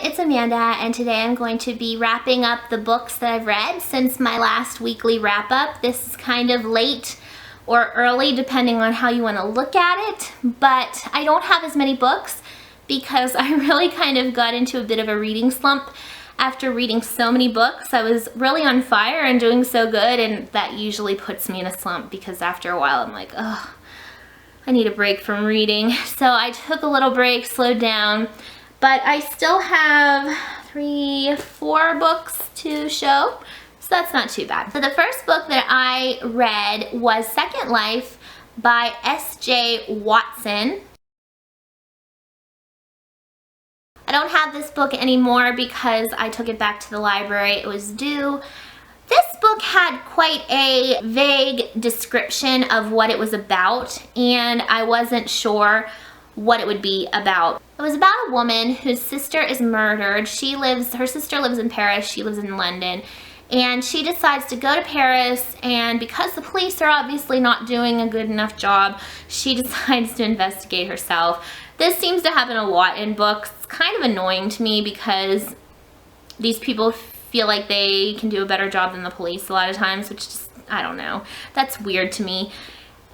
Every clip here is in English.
it's Amanda, and today I'm going to be wrapping up the books that I've read since my last weekly wrap-up. This is kind of late or early depending on how you want to look at it, but I don't have as many books because I really kind of got into a bit of a reading slump after reading so many books. I was really on fire and doing so good, and that usually puts me in a slump because after a while I'm like, oh, I need a break from reading. So I took a little break, slowed down, but I still have 4 books to show, so that's not too bad. So the first book that I read was Second Life by S.J. Watson. I don't have this book anymore because I took it back to the library. It was due. This book had quite a vague description of what it was about, and I wasn't sure what it would be about. It was about a woman whose sister is murdered. Her sister lives in Paris, she lives in London, and she decides to go to Paris, and because the police are obviously not doing a good enough job, she decides to investigate herself. This seems to happen a lot in books. It's kind of annoying to me because these people feel like they can do a better job than the police a lot of times, which just, I don't know. That's weird to me.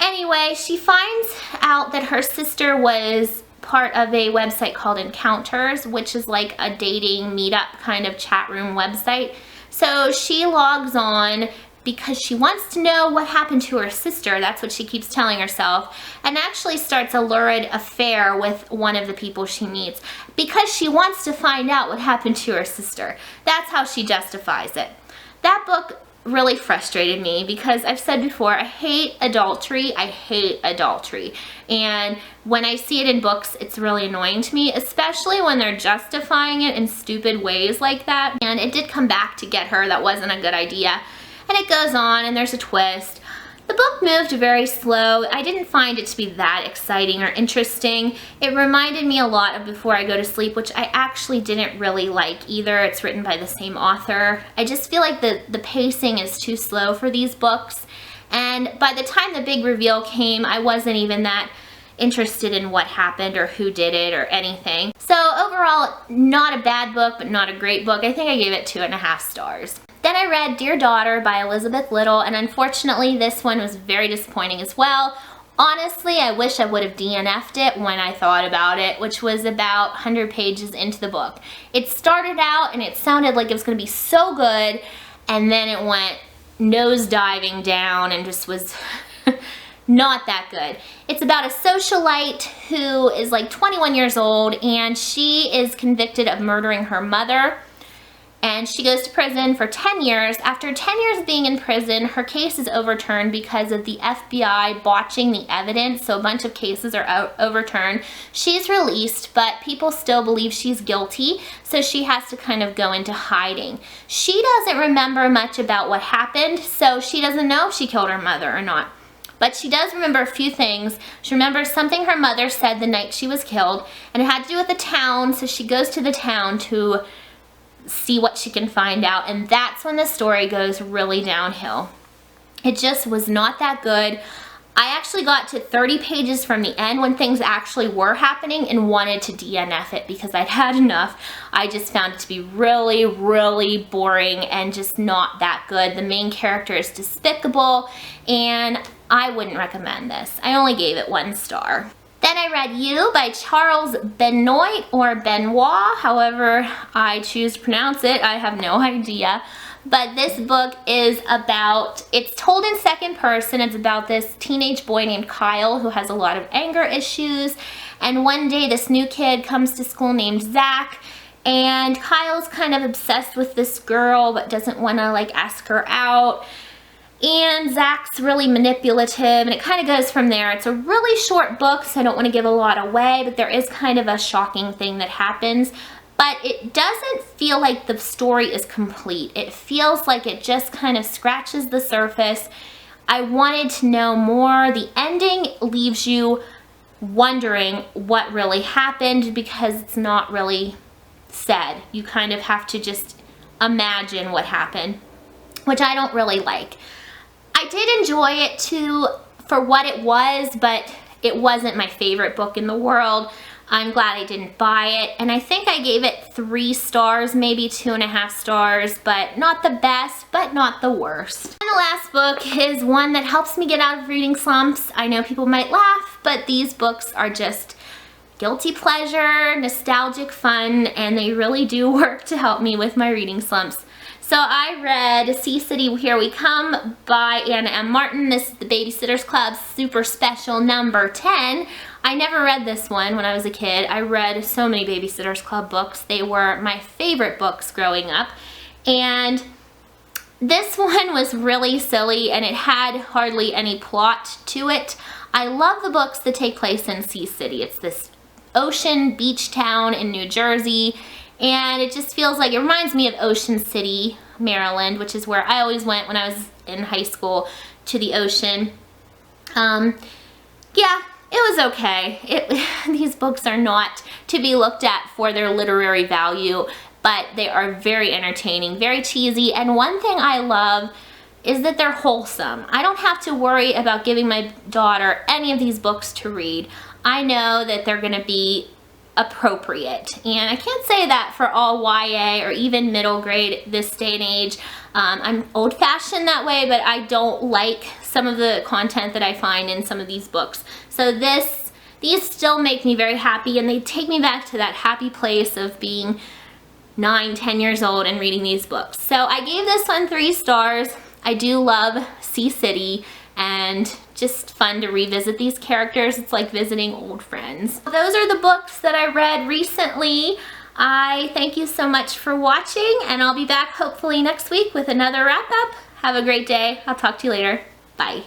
Anyway, she finds out that her sister was part of a website called Encounters, which is like a dating meetup kind of chat room website. So she logs on because she wants to know what happened to her sister. That's what she keeps telling herself, and actually starts a lurid affair with one of the people she meets because she wants to find out what happened to her sister. That's how she justifies it. That book really frustrated me because I've said before, I hate adultery. I hate adultery. And when I see it in books, it's really annoying to me, especially when they're justifying it in stupid ways like that. And it did come back to get her. That wasn't a good idea. And it goes on, and there's a twist. The book moved very slow. I didn't find it to be that exciting or interesting. It reminded me a lot of Before I Go to Sleep, which I actually didn't really like either. It's written by the same author. I just feel like the pacing is too slow for these books. And by the time the big reveal came, I wasn't even that interested in what happened or who did it or anything. So overall, not a bad book, but not a great book. I think I gave it 2.5 stars. Then I read Dear Daughter by Elizabeth Little, and unfortunately this one was very disappointing as well. Honestly, I wish I would have DNF'd it when I thought about it, which was about 100 pages into the book. It started out and it sounded like it was going to be so good, and then it went nosediving down and just was not that good. It's about a socialite who is like 21 years old, and she is convicted of murdering her mother. And she goes to prison for 10 years. After 10 years of being in prison, her case is overturned because of the FBI botching the evidence, so a bunch of cases are overturned. She's released, but people still believe she's guilty, so she has to kind of go into hiding. She doesn't remember much about what happened, so she doesn't know if she killed her mother or not. But she does remember a few things. She remembers something her mother said the night she was killed, and it had to do with the town, so she goes to the town to see what she can find out, and that's when the story goes really downhill. It just was not that good. I actually got to 30 pages from the end when things actually were happening and wanted to DNF it because I'd had enough. I just found it to be really, really boring and just not that good. The main character is despicable, and I wouldn't recommend this. I only gave it 1 star. Then I read You by Charles Benoit, or Benoit, however I choose to pronounce it. I have no idea. But this book is about, it's told in second person. It's about this teenage boy named Kyle who has a lot of anger issues. And one day this new kid comes to school named Zach. And Kyle's kind of obsessed with this girl but doesn't want to like ask her out. And Zach's really manipulative, and it kind of goes from there. It's a really short book, so I don't want to give a lot away, but there is kind of a shocking thing that happens. But it doesn't feel like the story is complete. It feels like it just kind of scratches the surface. I wanted to know more. The ending leaves you wondering what really happened because it's not really said. You kind of have to just imagine what happened, which I don't really like. I did enjoy it too for what it was, but it wasn't my favorite book in the world. I'm glad I didn't buy it, and I think I gave it 3 stars, maybe 2.5 stars, but not the best, but not the worst. And the last book is one that helps me get out of reading slumps. I know people might laugh, but these books are just guilty pleasure, nostalgic fun, and they really do work to help me with my reading slumps. So I read Sea City, Here We Come by Anna M. Martin. This is the Babysitters Club super special number 10. I never read this one when I was a kid. I read so many Babysitters Club books. They were my favorite books growing up. And this one was really silly and it had hardly any plot to it. I love the books that take place in Sea City. It's this ocean beach town in New Jersey. And it just feels like, it reminds me of Ocean City, Maryland, which is where I always went when I was in high school, to the ocean. Yeah, it was okay. These books are not to be looked at for their literary value, but they are very entertaining, very cheesy, and one thing I love is that they're wholesome. I don't have to worry about giving my daughter any of these books to read. I know that they're gonna be appropriate, and I can't say that for all YA or even middle grade this day and age. I'm old-fashioned that way, but I don't like some of the content that I find in some of these books. So these still make me very happy, and they take me back to that happy place of being 9-10 years old and reading these books. So I gave this one 3 stars. I do love Sea City, and just fun to revisit these characters. It's like visiting old friends. Those are the books that I read recently. I thank you so much for watching, and I'll be back hopefully next week with another wrap up. Have a great day. I'll talk to you later. Bye.